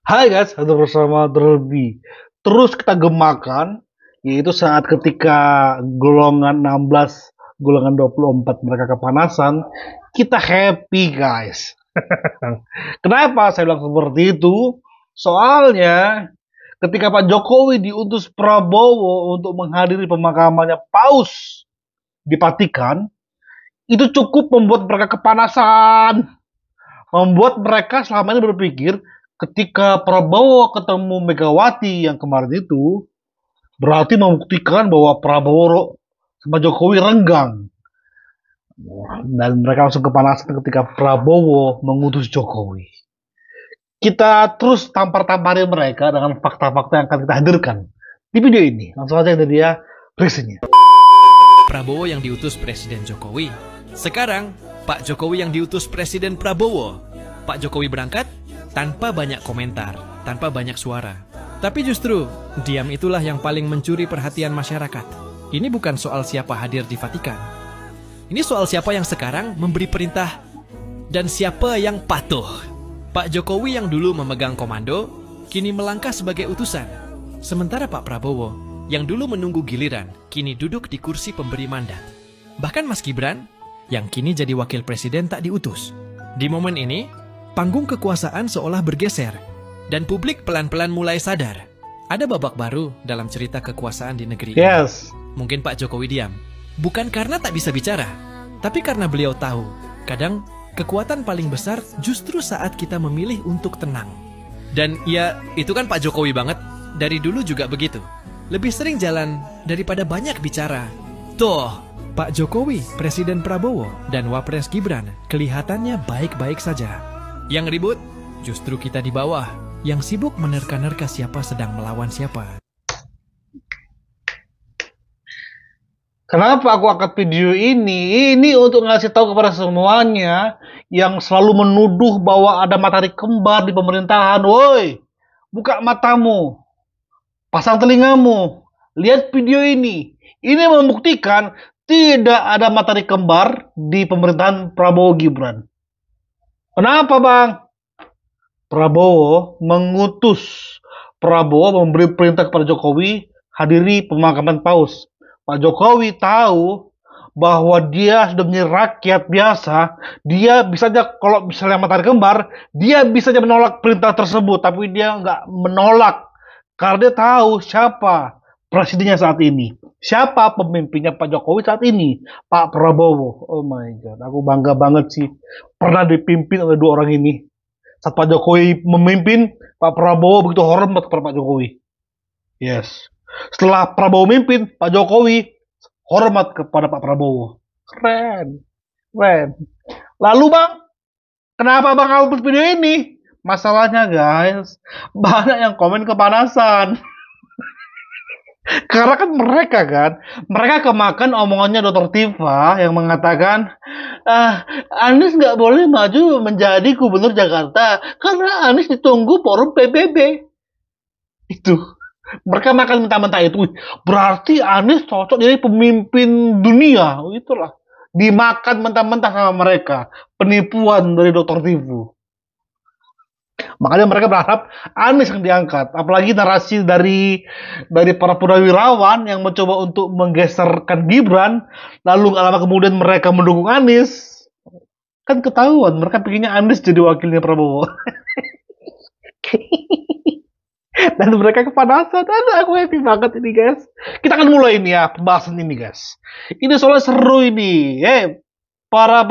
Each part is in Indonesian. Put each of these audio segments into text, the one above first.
Hai guys, ada bersama Derby. Terus kita gemakan, yaitu saat ketika golongan 16, golongan 24 mereka kepanasan, kita happy guys. Kenapa saya bilang seperti itu? Soalnya ketika Pak Jokowi diutus Prabowo untuk menghadiri pemakamannya Paus di Vatikan, itu cukup membuat mereka kepanasan. Membuat mereka selama ini berpikir ketika Prabowo ketemu Megawati yang kemarin itu berarti membuktikan bahwa Prabowo sama Jokowi renggang, dan mereka langsung kepanasan ketika Prabowo mengutus Jokowi. Kita terus tampar-tampari mereka dengan fakta-fakta yang akan kita hadirkan di video ini. Langsung aja dari dia berisinya. Prabowo yang diutus Presiden Jokowi. Sekarang, Pak Jokowi yang diutus Presiden Prabowo. Pak Jokowi berangkat tanpa banyak komentar, tanpa banyak suara. Tapi justru, diam itulah yang paling mencuri perhatian masyarakat. Ini bukan soal siapa hadir di Vatikan. Ini soal siapa yang sekarang memberi perintah dan siapa yang patuh. Pak Jokowi yang dulu memegang komando, kini melangkah sebagai utusan. Sementara Pak Prabowo, yang dulu menunggu giliran, kini duduk di kursi pemberi mandat. Bahkan Mas Gibran, yang kini jadi wakil presiden tak diutus. Di momen ini, panggung kekuasaan seolah bergeser, dan publik pelan-pelan mulai sadar. Ada babak baru dalam cerita kekuasaan di negeri ini. Yes. Mungkin Pak Jokowi diam, bukan karena tak bisa bicara, tapi karena beliau tahu, kadang kekuatan paling besar justru saat kita memilih untuk tenang. Dan ya, itu kan Pak Jokowi banget, dari dulu juga begitu. Lebih sering jalan daripada banyak bicara. Tuh, Pak Jokowi, Presiden Prabowo, dan Wapres Gibran kelihatannya baik-baik saja. Yang ribut, justru kita di bawah, yang sibuk menerka-nerka siapa sedang melawan siapa. Kenapa aku angkat video ini? Ini untuk ngasih tahu kepada semuanya yang selalu menuduh bahwa ada matahari kembar di pemerintahan. Woi, buka matamu, pasang telingamu, lihat video ini. Ini membuktikan tidak ada matahari kembar di pemerintahan Prabowo Gibran. Kenapa, Bang? Prabowo memberi perintah kepada Jokowi hadiri pemakaman Paus. Pak Jokowi tahu bahwa dia sudah menjadi rakyat biasa, dia bisa aja kalau misalnya matahari kembar, dia bisa aja menolak perintah tersebut, tapi dia nggak menolak karena dia tahu siapa presidennya saat ini, siapa pemimpinnya Pak Jokowi saat ini, Pak Prabowo. Oh my God, aku bangga banget sih pernah dipimpin oleh dua orang ini. Saat Pak Jokowi memimpin, Pak Prabowo begitu hormat kepada Pak Jokowi. Yes. Setelah Prabowo memimpin, Pak Jokowi hormat kepada Pak Prabowo. Keren. Keren. Lalu Bang, kenapa Bang upload video ini? Masalahnya guys, banyak yang komen kepanasan. Karena kan mereka kemakan omongannya Dr. Tifa yang mengatakan, Anies nggak boleh maju menjadi gubernur Jakarta karena Anies ditunggu forum PBB. Itu. Mereka makan mentah-mentah itu. Berarti Anies cocok jadi pemimpin dunia. Itulah. Dimakan mentah-mentah sama mereka. Penipuan dari Dr. Tifu. Makanya mereka berharap Anies yang diangkat. Apalagi narasi dari para purnawirawan yang mencoba untuk menggeserkan Gibran, lalu gak lama kemudian mereka mendukung Anies. Kan ketahuan, mereka pengennya Anies jadi wakilnya Prabowo. Dan mereka kepanasan. Aduh, aku happy banget ini guys. Kita akan mulai ini ya, pembahasan ini guys. Ini soalnya seru ini. Para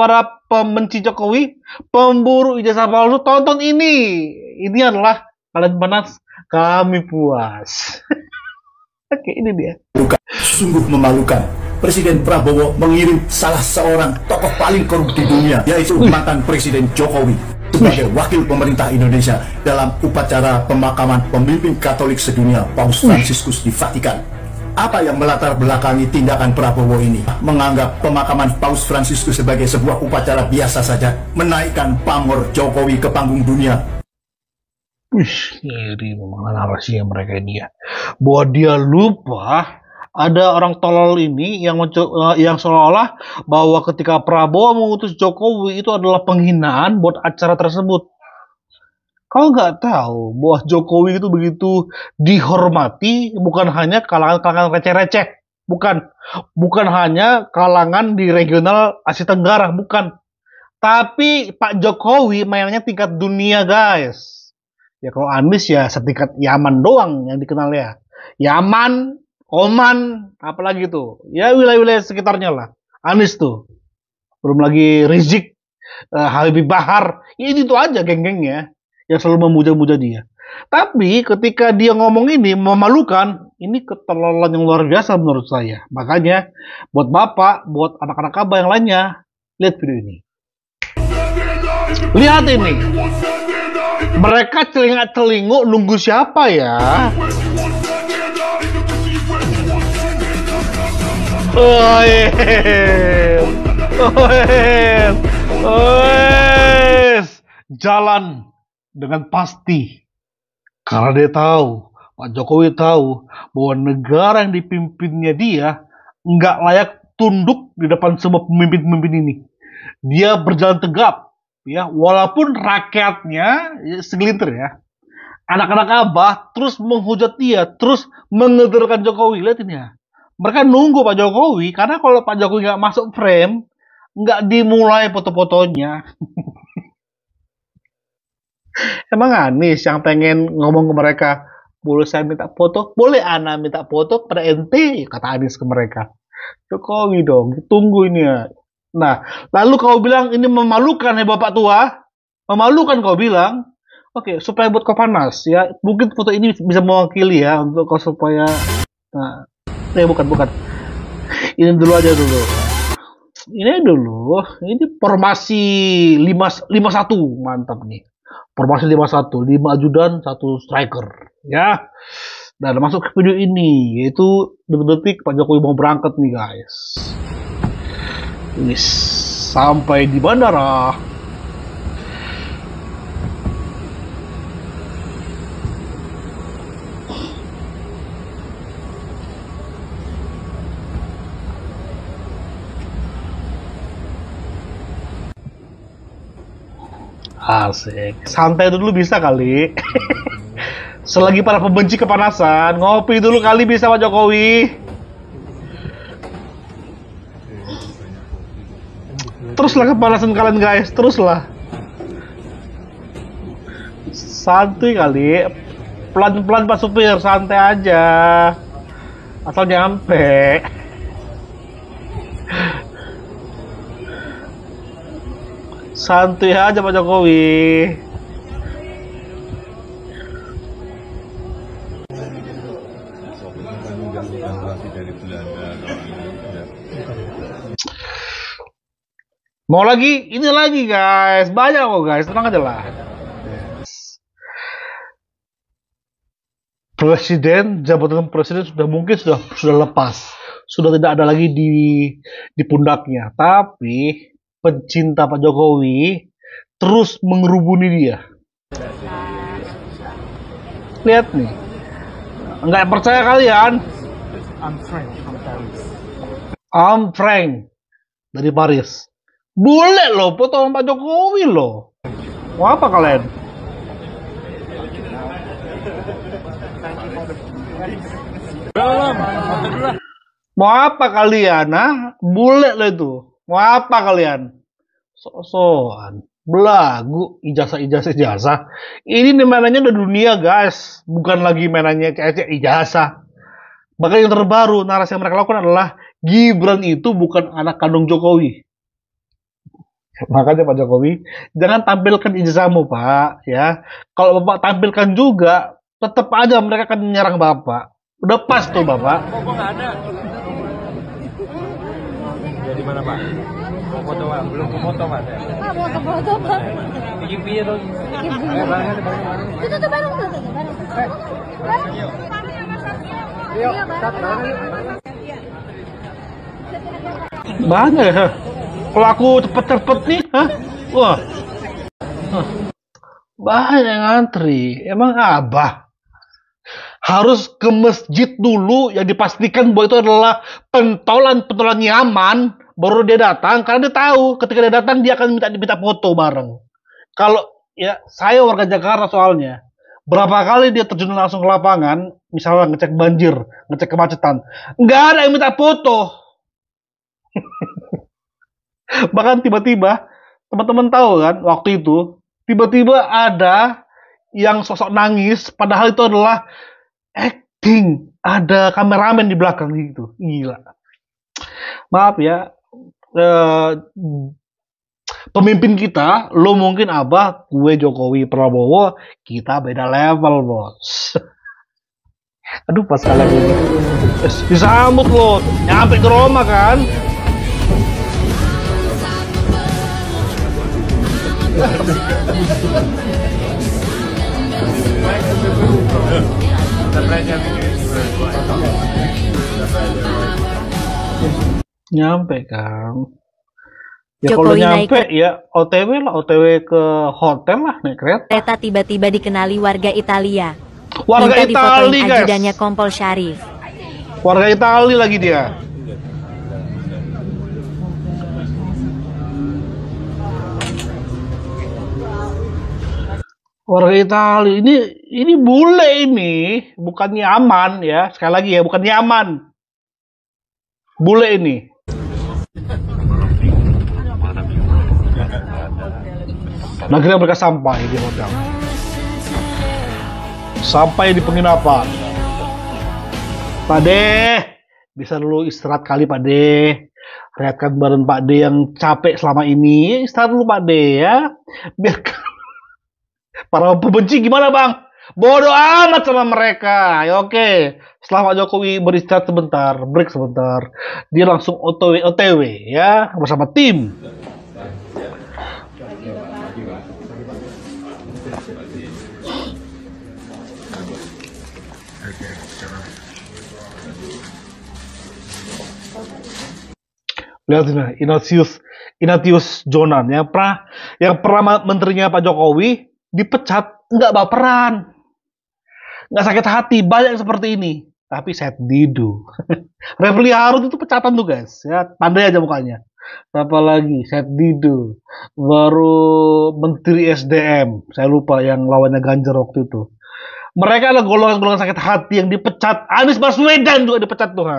pembenci Jokowi, pemburu ijazah palsu, tonton ini. Ini adalah kalian panas, kami puas. Oke, ini dia. Sungguh memalukan. Presiden Prabowo mengirim salah seorang tokoh paling korup di dunia, yaitu mantan Presiden Jokowi, sebagai wakil pemerintah Indonesia dalam upacara pemakaman pemimpin Katolik sedunia Paus Fransiskus di Vatikan. Apa yang melatar belakangi tindakan Prabowo ini? Menganggap pemakaman Paus Fransiskus sebagai sebuah upacara biasa saja, menaikkan pamor Jokowi ke panggung dunia. Ini memang narasi yang mereka ini ya. Bahwa dia lupa ada orang tolol ini yang seolah-olah bahwa ketika Prabowo mengutus Jokowi itu adalah penghinaan buat acara tersebut. Kau nggak tahu bahwa Jokowi itu begitu dihormati bukan hanya kalangan-kalangan receh-receh, bukan, bukan hanya kalangan di regional Asia Tenggara, bukan. Tapi Pak Jokowi mainnya tingkat dunia, guys. Ya kalau Anies ya setingkat Yaman doang yang dikenal ya. Yaman, Oman, apalagi tuh. Ya wilayah-wilayah sekitarnya lah. Anies tuh. Belum lagi Rizik, Habibie Bahar. Ini tuh aja geng-gengnya yang selalu memuja-muja dia. Tapi ketika dia ngomong ini memalukan, ini keterlaluan yang luar biasa menurut saya. Makanya buat bapak, buat anak-anak abah yang lainnya, lihat video ini. Lihat ini. Mereka celingak-celinguk nunggu siapa ya? Jalan dengan pasti. Karena dia tahu, Pak Jokowi tahu bahwa negara yang dipimpinnya dia nggak layak tunduk di depan semua pemimpin-pemimpin ini. Dia berjalan tegap, ya, walaupun rakyatnya ya, segelintir ya. Anak-anak abah terus menghujat dia, terus mengederkan Jokowi. Lihat ini ya. Mereka nunggu Pak Jokowi, karena kalau Pak Jokowi nggak masuk frame, nggak dimulai foto-fotonya. Emang Anies yang pengen ngomong ke mereka, boleh saya minta foto? Boleh Ana minta foto pada ente? Kata Anies ke mereka. Jokowi dong, tunggu ini ya. Nah, lalu kau bilang ini memalukan ya Bapak tua? Memalukan kau bilang? Oke, supaya buat kau panas ya. Mungkin foto ini bisa mewakili ya untuk kau supaya. Nah, bukan. Ini dulu aja dulu. Ini dulu. Ini formasi 5-1 mantap nih. Formasi 5-1, 5 ajudan, 1 striker, ya. Dan masuk ke video ini, yaitu detik-detik Pak Jokowi mau berangkat nih, guys. Ini sampai di bandara. Asik, santai dulu bisa kali. Selagi para pembenci kepanasan, ngopi dulu kali bisa Pak Jokowi. Teruslah kepanasan kalian guys, teruslah. Santuy kali, pelan-pelan Pak Supir, santai aja. Asal nyampe. Santuy aja Pak Jokowi. Mau lagi? Ini lagi guys. Banyak kok guys. Tenang aja lah. Presiden, jabatan presiden sudah mungkin sudah lepas. Sudah tidak ada lagi di pundaknya. Tapi pencinta Pak Jokowi terus mengerubuni dia. Lihat nih. Nggak percaya kalian? I'm Frank dari Paris. Boleh loh foto sama Pak Jokowi loh. Mau apa kalian? Mau apa kalian? Nah, boleh loh itu. Mau apa kalian? Sok-sokan, belagu, ijazah. Ini nih mainannya udah dunia guys, bukan lagi mainannya cecek ijazah. Bahkan yang terbaru narasi yang mereka lakukan adalah Gibran itu bukan anak kandung Jokowi. Makanya Pak Jokowi, jangan tampilkan ijazahmu Pak, ya. Kalau Bapak tampilkan juga, tetap aja mereka akan menyerang Bapak. Udah pas tuh Bapak. Kok nggak ada? Ya di mana Pak? Mau foto Pak? Belum mau foto Pak? Pak, mau ke foto Pak. Bikin piye dong? Bikin piye? Itu bareng. Yuk, Banyak ya. Kalau aku cepet-cepet nih, hah? Wah. Banyak yang ngantri. Emang abah harus ke masjid dulu yang dipastikan bahwa itu adalah pentolan nyaman, baru dia datang karena dia tahu ketika dia datang dia akan minta foto bareng. Kalau ya saya warga Jakarta soalnya. Berapa kali dia terjun langsung ke lapangan, misalnya ngecek banjir, ngecek kemacetan, nggak ada yang minta foto. Bahkan tiba-tiba, teman-teman tahu kan, waktu itu, tiba-tiba ada yang sosok nangis, padahal itu adalah acting. Ada kameramen di belakang gitu. Gila. Maaf ya, eh, pemimpin kita, lo mungkin Abah, gue Jokowi Prabowo, kita beda level, bos. Aduh, pas kalian ini disambut lo, nyampe ke Roma kan. Nyampe kan. Ya kalau Jokowi naik nyampe ya OTW lah, OTW ke hotel lah, naik kereta. kereta tiba-tiba dikenali warga Italia. Warga Minta difotoin Itali guys. ajudannya Kompol Syarif. Warga Itali lagi dia. Warga Itali ini bule ini, bukan nyaman ya. Sekali lagi ya, bukan nyaman. Bule ini. Nah, akhirnya mereka sampai di hotel. Sampai di penginapan. Pak De, bisa dulu istirahat kali Pak De. Rehatkan badan Pak De yang capek selama ini. Istirahat dulu Pak De ya. Biarkan para pembenci gimana Bang? Bodoh amat sama mereka. Ya, oke. Setelah Pak Jokowi beristirahat sebentar, break sebentar, dia langsung OTW ya bersama tim. Lihat ini, Ignatius Jonan yang pernah menterinya Pak Jokowi dipecat, nggak baperan, nggak sakit hati, banyak yang seperti ini. Tapi set didu. Refli Harun itu pecatan tuh guys, ya tandai aja mukanya. Apa lagi set didu, baru Menteri SDM, saya lupa yang lawannya Ganjar waktu itu. Mereka adalah golongan-golongan sakit hati yang dipecat. Anies Baswedan juga dipecat tuh.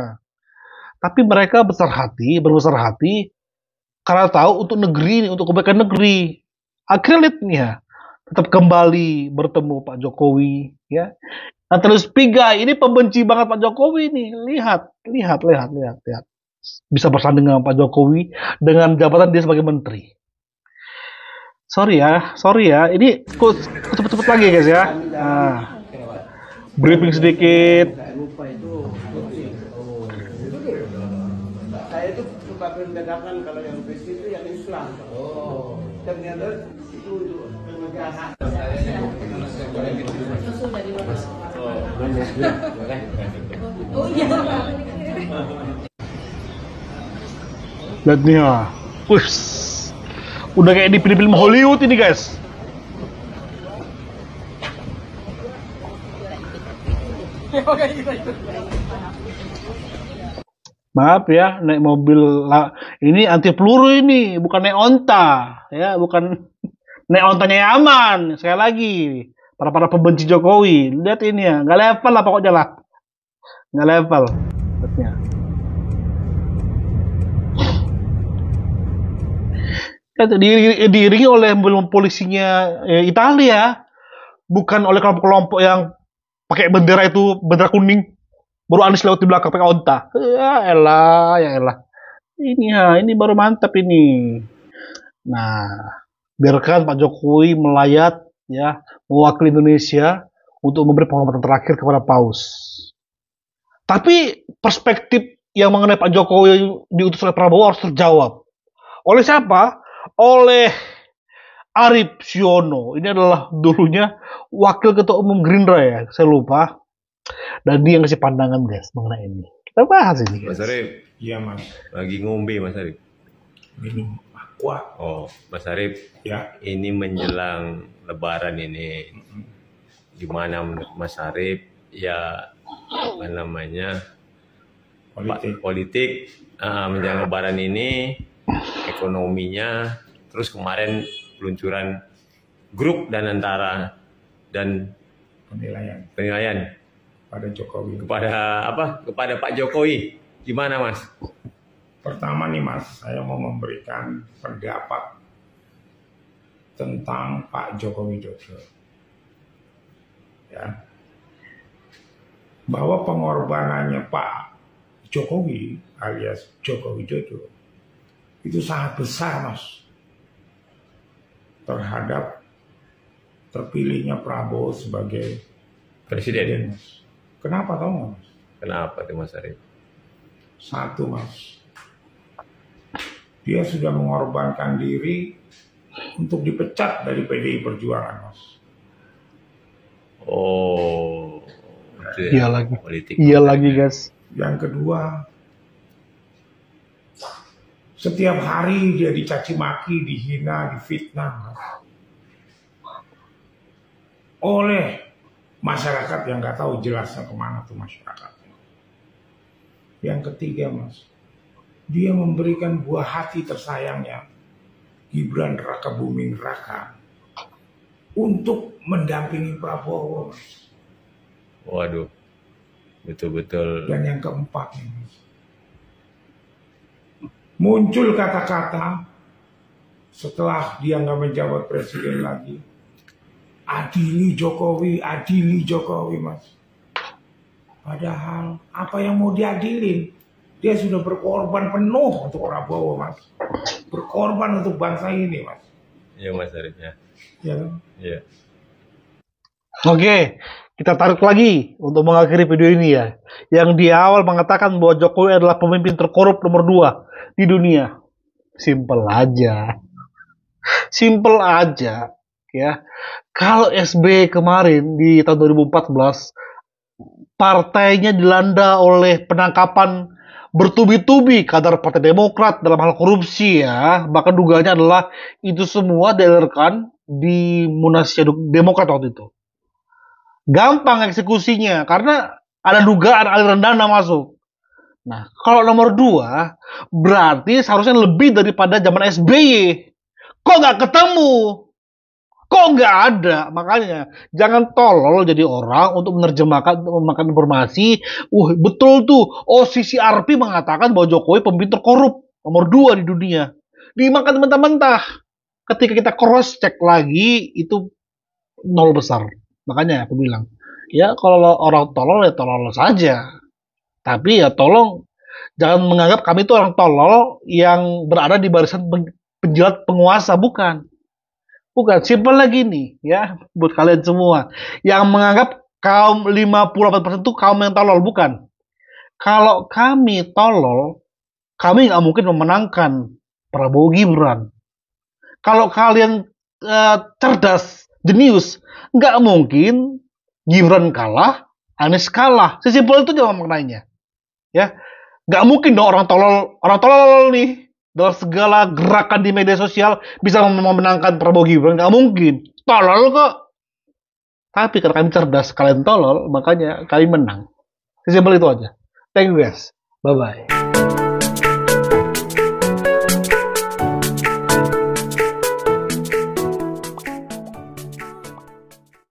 Tapi mereka berbesar hati karena tahu untuk negeri ini, untuk kebaikan negeri. Akhirnya lihat nih ya, tetap kembali bertemu Pak Jokowi ya. Nah terus Pigai ini pembenci banget Pak Jokowi nih. Lihat. Bisa bersanding dengan Pak Jokowi dengan jabatan dia sebagai menteri. Sorry ya. Ini cepet-cepet lagi guys ya. Nah, briefing sedikit. Saya itu suka membedakan kalau yang Kristen itu yang Islam. Oh. Ternyata itu untuk pengajaran. Oh iya. Lihat nih ya. Udah kayak di film-film Hollywood ini guys. Maaf ya, naik mobil ini anti peluru ini, bukan naik onta, ya, bukan naik ontanya aman. Sekali lagi, para pembenci Jokowi, lihat ini ya, nggak level lah pokoknya lah, nggak level. Lihatnya. Diiringi oleh polisinya Italia, bukan oleh kelompok-kelompok yang pakai bendera kuning. Baru Anies lewat di belakang pakai onta. Ya elah. Ini baru mantap ini. Nah, biarkan Pak Jokowi melayat ya, mewakili Indonesia untuk memberi penghormatan terakhir kepada Paus. Tapi perspektif yang mengenai Pak Jokowi diutus oleh Prabowo harus terjawab. Oleh siapa? Oleh Arief Siono. Ini adalah dulunya wakil ketua umum Gerindra ya, saya lupa. Dan dia ngasih pandangan guys mengenai ini. Kita bahas ini guys. Mas Arief, Iya Mas. lagi ngombe Mas Arief. Minum aqua. Oh, Mas Arief, Ya. ini menjelang Lebaran ini, gimana menurut Mas Arief ya apa namanya politik menjelang Lebaran ini, ekonominya, terus kemarin peluncuran grup dan antara dan penilaian pada Jokowi. kepada Pak Jokowi. Gimana Mas? Pertama nih Mas, saya mau memberikan pendapat tentang Pak Joko Widodo. Ya. Bahwa pengorbanannya Pak Jokowi alias Joko Widodo itu sangat besar Mas terhadap terpilihnya Prabowo sebagai Presiden. Mas. Kenapa tahu nggak Mas? Kenapa tuh Mas Arif? Satu Mas, dia sudah mengorbankan diri untuk dipecat dari PDI Perjuangan Mas. Oh, itu ya, Iya lagi. politik. Iya lagi guys. Yang kedua, setiap hari dia dicaci maki, dihina, difitnah Mas. Oleh masyarakat yang nggak tahu jelasnya kemana tuh masyarakat. Yang ketiga Mas, dia memberikan buah hati tersayangnya Gibran Raka Buming Raka untuk mendampingi Prabowo Mas. Waduh, betul-betul. Dan yang keempat nih Mas, muncul kata-kata setelah dia nggak menjabat presiden lagi, adili Jokowi Mas. Padahal apa yang mau diadilin? Dia sudah berkorban penuh untuk Prabowo Mas. Berkorban untuk bangsa ini Mas. Iya Mas Arif ya. Ya kan? Iya. Oke, kita tarik lagi untuk mengakhiri video ini ya. Yang di awal mengatakan bahwa Jokowi adalah pemimpin terkorup nomor 2 di dunia. Simple aja. Simple aja. Ya. Kalau SBY kemarin di tahun 2014, partainya dilanda oleh penangkapan bertubi-tubi kader Partai Demokrat dalam hal korupsi ya. Bahkan dugaannya adalah itu semua dialirkan di Munas Demokrat waktu itu. Gampang eksekusinya karena ada dugaan aliran dana masuk. Nah, kalau nomor 2 berarti seharusnya lebih daripada zaman SBY. Kok nggak ketemu? Kok nggak ada? Makanya jangan tolol jadi orang untuk menerjemahkan informasi. Betul tuh. CCRP mengatakan bahwa Jokowi pemimpin terkorup nomor 2 di dunia. Dimakan mentah-mentah. Ketika kita cross check lagi itu nol besar. Makanya aku bilang, ya kalau orang tolol ya tolol saja. Tapi ya tolong jangan menganggap kami itu orang tolol yang berada di barisan penjilat penguasa, bukan. Bukan, simpel lagi nih ya buat kalian semua yang menganggap kaum 58% itu kaum yang tolol, bukan. Kalau kami tolol, kami nggak mungkin memenangkan Prabowo Gibran. Kalau kalian cerdas, jenius, nggak mungkin Gibran kalah, Anies kalah. Sesimpel itu aja maknanya. Ya, nggak mungkin dong orang tolol nih dalam segala gerakan di media sosial bisa memenangkan Prabowo Gibran. Nggak mungkin. Tolol kok. Tapi karena kami cerdas, kalian tolol, makanya kami menang. Sesimpel itu aja. Thank you guys. Bye-bye.